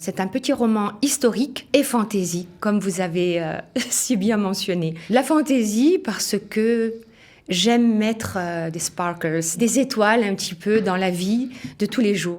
C'est un petit roman historique et fantaisie, comme vous avez si bien mentionné. La fantaisie parce que j'aime mettre des sparkles, des étoiles un petit peu dans la vie de tous les jours.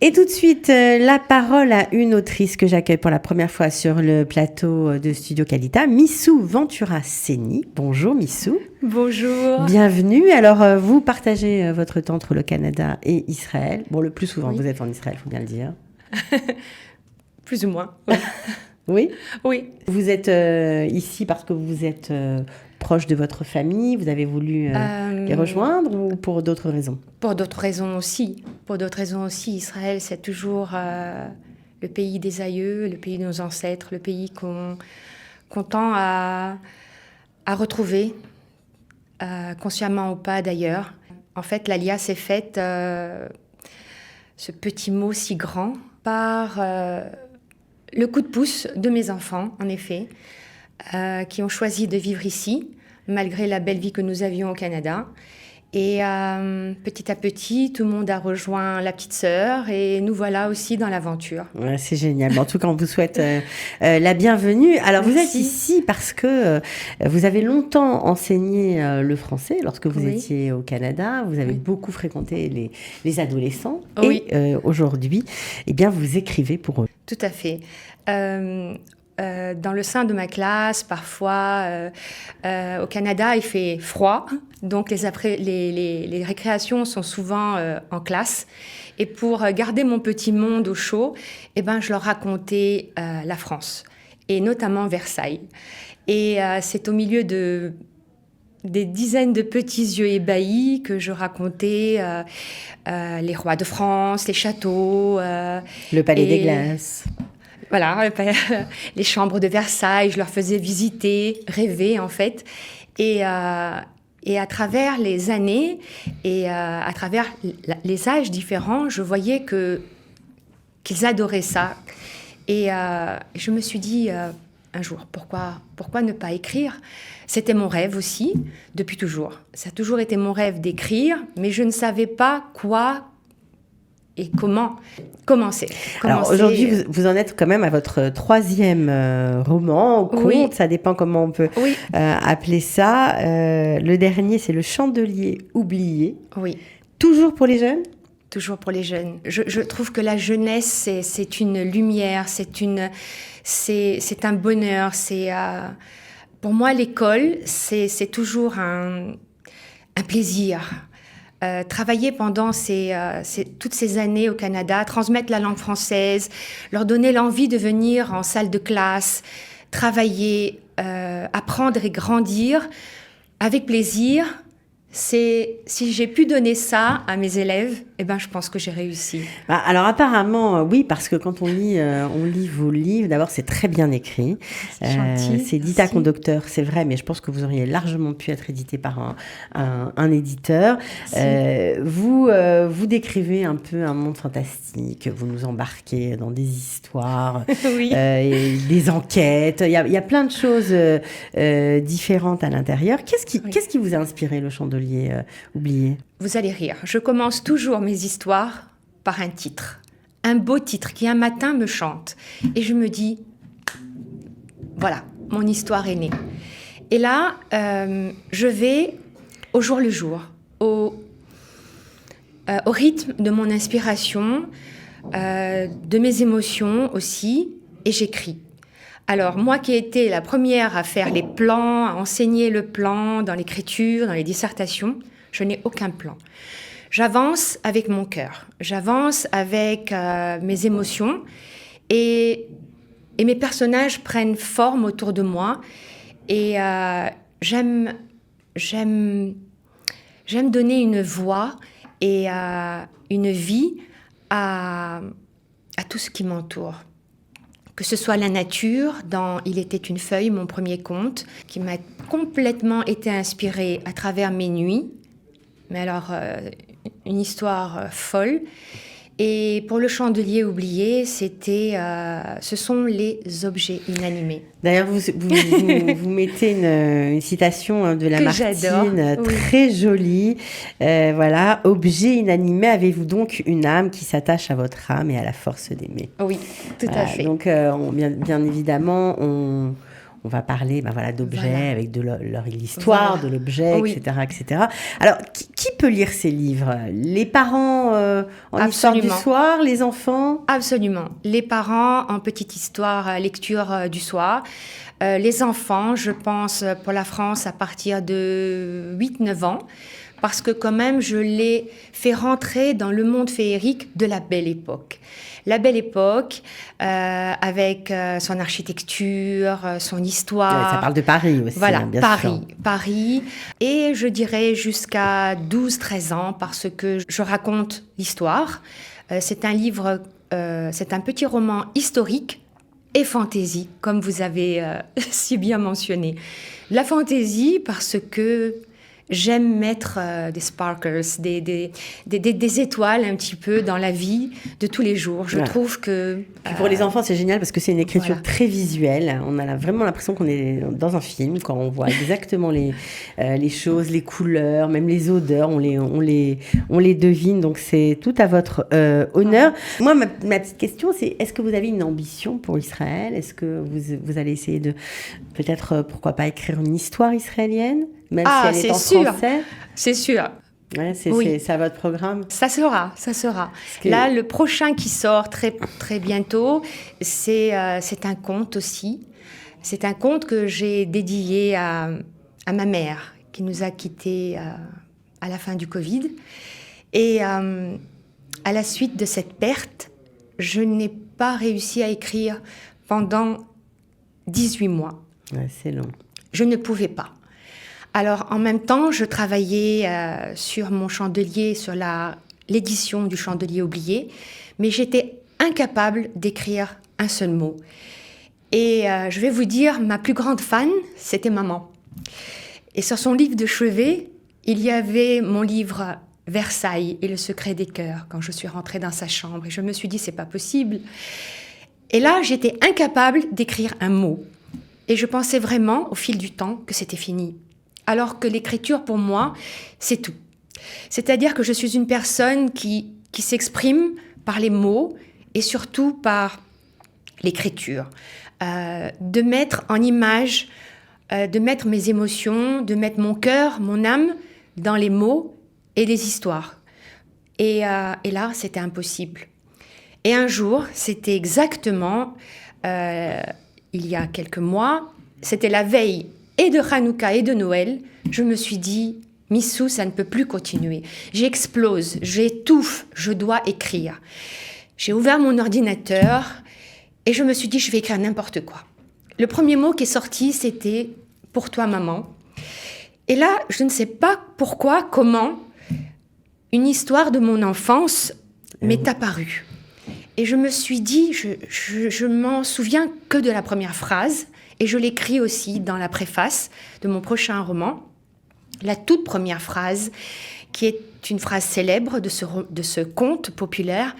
Et tout de suite, la parole à une autrice que j'accueille pour la première fois sur le plateau de Studio Kalita, Missou Ventura Seni. Bonjour Missou. Bonjour. Bienvenue. Alors, vous partagez votre temps entre le Canada et Israël. Bon, le plus souvent, vous êtes en Israël, il faut bien le dire. Plus ou moins, oui. Oui. Oui. Vous êtes ici parce que vous êtes proche de votre famille, vous avez voulu les rejoindre ou pour d'autres raisons? Pour d'autres raisons aussi. Pour d'autres raisons aussi. Israël, c'est toujours le pays des aïeux, le pays de nos ancêtres, le pays qu'on tend à retrouver, consciemment ou pas d'ailleurs. En fait, l'Alia s'est faite, ce petit mot si grand, par le coup de pouce de mes enfants, en effet, qui ont choisi de vivre ici, malgré la belle vie que nous avions au Canada. Et petit à petit, tout le monde a rejoint la petite sœur et nous voilà aussi dans l'aventure. Ouais, c'est génial. En tout cas, on vous souhaite la bienvenue. Alors, Merci. Vous êtes ici parce que vous avez longtemps enseigné le français lorsque vous étiez au Canada. Vous avez beaucoup fréquenté les adolescents. Oui. Et aujourd'hui, eh bien, vous écrivez pour eux. Tout à fait. Dans le sein de ma classe, parfois, au Canada, il fait froid, donc les récréations sont souvent en classe. Et pour garder mon petit monde au chaud, eh ben, je leur racontais la France, et notamment Versailles. Et c'est au milieu des dizaines de petits yeux ébahis que je racontais les rois de France, les châteaux. Le Palais des Glaces. Voilà, les chambres de Versailles, je leur faisais visiter, rêver en fait. Et à travers les années et à travers les âges différents, je voyais qu'ils adoraient ça. Et je me suis dit un jour, pourquoi ne pas écrire ? C'était mon rêve aussi, depuis toujours. Ça a toujours été mon rêve d'écrire, mais je ne savais pas quoi et comment commencer. Alors aujourd'hui, vous en êtes quand même à votre troisième roman, ou conte, ça dépend comment on peut appeler ça. Le dernier, c'est Le Chandelier oublié. Oui. Toujours pour les jeunes ? Toujours pour les jeunes. Je trouve que la jeunesse, c'est une lumière, c'est un bonheur. Pour moi, l'école, c'est toujours un plaisir. Travailler pendant toutes ces années au Canada, transmettre la langue française, leur donner l'envie de venir en salle de classe, travailler, apprendre et grandir avec plaisir. Si j'ai pu donner ça à mes élèves, eh ben, je pense que j'ai réussi. Alors apparemment, oui, parce que quand on lit vos livres, d'abord c'est très bien écrit. C'est Dita Conducteur, c'est vrai, mais je pense que vous auriez largement pu être édité par un éditeur. Vous décrivez un peu un monde fantastique, vous nous embarquez dans des histoires, des enquêtes, il y a plein de choses différentes à l'intérieur. Qu'est-ce qui vous a inspiré, Le Chandelier oublié? Vous allez rire. Je commence toujours mes histoires par un titre. Un beau titre qui un matin me chante. Et je me dis, voilà, mon histoire est née. Et là, je vais au jour le jour, au rythme de mon inspiration, de mes émotions aussi, et j'écris. Alors, moi qui ai été la première à faire les plans, à enseigner le plan dans l'écriture, dans les dissertations, je n'ai aucun plan. J'avance avec mon cœur, j'avance avec mes émotions et mes personnages prennent forme autour de moi et j'aime donner une voix et une vie à tout ce qui m'entoure. Que ce soit la nature, dans « Il était une feuille », mon premier conte, qui m'a complètement été inspiré à travers mes nuits. Mais alors, une histoire folle. Et pour le chandelier oublié, ce sont les objets inanimés. D'ailleurs, vous mettez une citation de Lamartine très jolie. Voilà, objet inanimé, avez-vous donc une âme qui s'attache à votre âme et à la force d'aimer? Oui, tout à fait. Donc, bien évidemment, on va parler d'objets avec de l'histoire de l'objet, etc. Alors, qui peut lire ces livres? Les parents en histoire du soir, les enfants? Absolument. Les parents en petite histoire, lecture du soir. Les enfants, je pense, pour la France, à partir de 8-9 ans, parce que quand même, je les fais rentrer dans le monde féerique de la Belle Époque. La Belle Époque, avec son architecture, son histoire. Ça parle de Paris aussi, voilà, bien sûr. Paris. Et je dirais jusqu'à 12-13 ans, parce que je raconte l'histoire. C'est un livre, c'est un petit roman historique et fantaisie, comme vous avez si bien mentionné. La fantaisie, parce que j'aime mettre des sparkles, des étoiles un petit peu dans la vie de tous les jours. Je trouve que... Puis pour les enfants, c'est génial parce que c'est une écriture très visuelle. On a vraiment l'impression qu'on est dans un film quand on voit exactement les choses, les couleurs, même les odeurs, on les devine. Donc c'est tout à votre honneur. Moi, ma petite question, c'est est-ce que vous avez une ambition pour Israël? Est-ce que vous allez essayer de peut-être, pourquoi pas, écrire une histoire israélienne? Même si elle est en français. C'est sûr. Ouais, c'est ça votre programme? Ça sera. Là, le prochain qui sort très, très bientôt, c'est un conte aussi. C'est un conte que j'ai dédié à ma mère, qui nous a quittés à la fin du Covid. Et à la suite de cette perte, je n'ai pas réussi à écrire pendant 18 mois. Ouais, c'est long. Je ne pouvais pas. Alors, en même temps, je travaillais sur mon chandelier, sur l'édition du Chandelier oublié, mais j'étais incapable d'écrire un seul mot. Et je vais vous dire, ma plus grande fan, c'était maman. Et sur son livre de chevet, il y avait mon livre Versailles et le secret des cœurs, quand je suis rentrée dans sa chambre. Et je me suis dit, c'est pas possible. Et là, j'étais incapable d'écrire un mot. Et je pensais vraiment, au fil du temps, que c'était fini. Alors que l'écriture, pour moi, c'est tout. C'est-à-dire que je suis une personne qui s'exprime par les mots et surtout par l'écriture. De mettre en image, de mettre mes émotions, de mettre mon cœur, mon âme dans les mots et les histoires. Et là, c'était impossible. Et un jour, c'était exactement, il y a quelques mois, c'était la veille et de Hanouka et de Noël, je me suis dit, Missou, ça ne peut plus continuer. J'explose, j'étouffe, je dois écrire. J'ai ouvert mon ordinateur et je me suis dit, je vais écrire n'importe quoi. Le premier mot qui est sorti, c'était « pour toi, maman ». Et là, je ne sais pas pourquoi, comment, une histoire de mon enfance m'est apparue. Et je me suis dit, je m'en souviens que de la première phrase. Et je l'écris aussi dans la préface de mon prochain roman, la toute première phrase, qui est une phrase célèbre de ce conte populaire.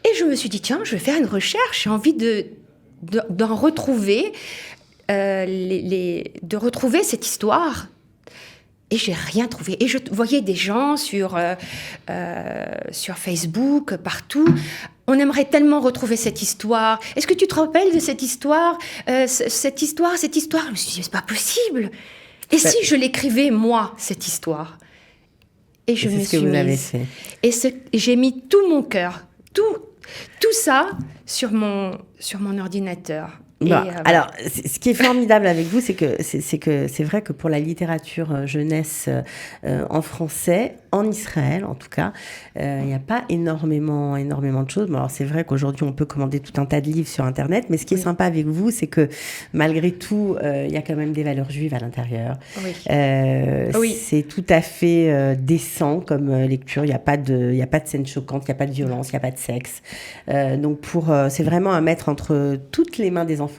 Et je me suis dit, tiens, je vais faire une recherche, j'ai envie d'en retrouver, de retrouver cette histoire. Et j'ai rien trouvé. Et je voyais des gens sur Facebook, partout. On aimerait tellement retrouver cette histoire. Est-ce que tu te rappelles de cette histoire? Cette histoire. Je me suis dit, c'est pas possible. Et si je l'écrivais, moi, cette histoire? Et je me suis mise. Vous avez fait. Et j'ai mis tout mon cœur, tout ça sur mon ordinateur. Alors, ce qui est formidable avec vous, c'est que c'est vrai que pour la littérature jeunesse en français, en Israël en tout cas, il n'y a pas énormément de choses. Mais alors c'est vrai qu'aujourd'hui on peut commander tout un tas de livres sur Internet, mais ce qui est sympa avec vous, c'est que malgré tout, il y a quand même des valeurs juives à l'intérieur. C'est tout à fait décent comme lecture. Il n'y a pas de scène choquante, il n'y a pas de violence, il n'y a pas de sexe. Donc c'est vraiment à mettre entre toutes les mains des enfants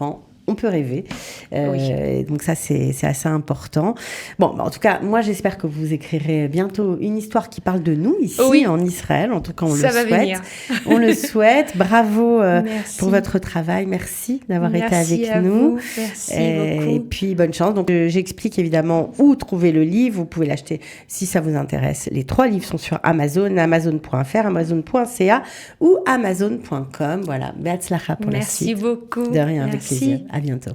on peut rêver. Oui. Donc ça, c'est assez important. Bon, en tout cas, moi, j'espère que vous écrirez bientôt une histoire qui parle de nous ici, en Israël. En tout cas, on le souhaite. On le souhaite. Bravo pour votre travail. Merci d'avoir été avec nous. Merci beaucoup. Et puis, bonne chance. Donc, j'explique évidemment où trouver le livre. Vous pouvez l'acheter si ça vous intéresse. Les 3 livres sont sur Amazon, amazon.fr, amazon.ca ou amazon.com. Voilà. Beatzlacha pour la suite. Merci beaucoup. De rien, avec plaisir. À bientôt.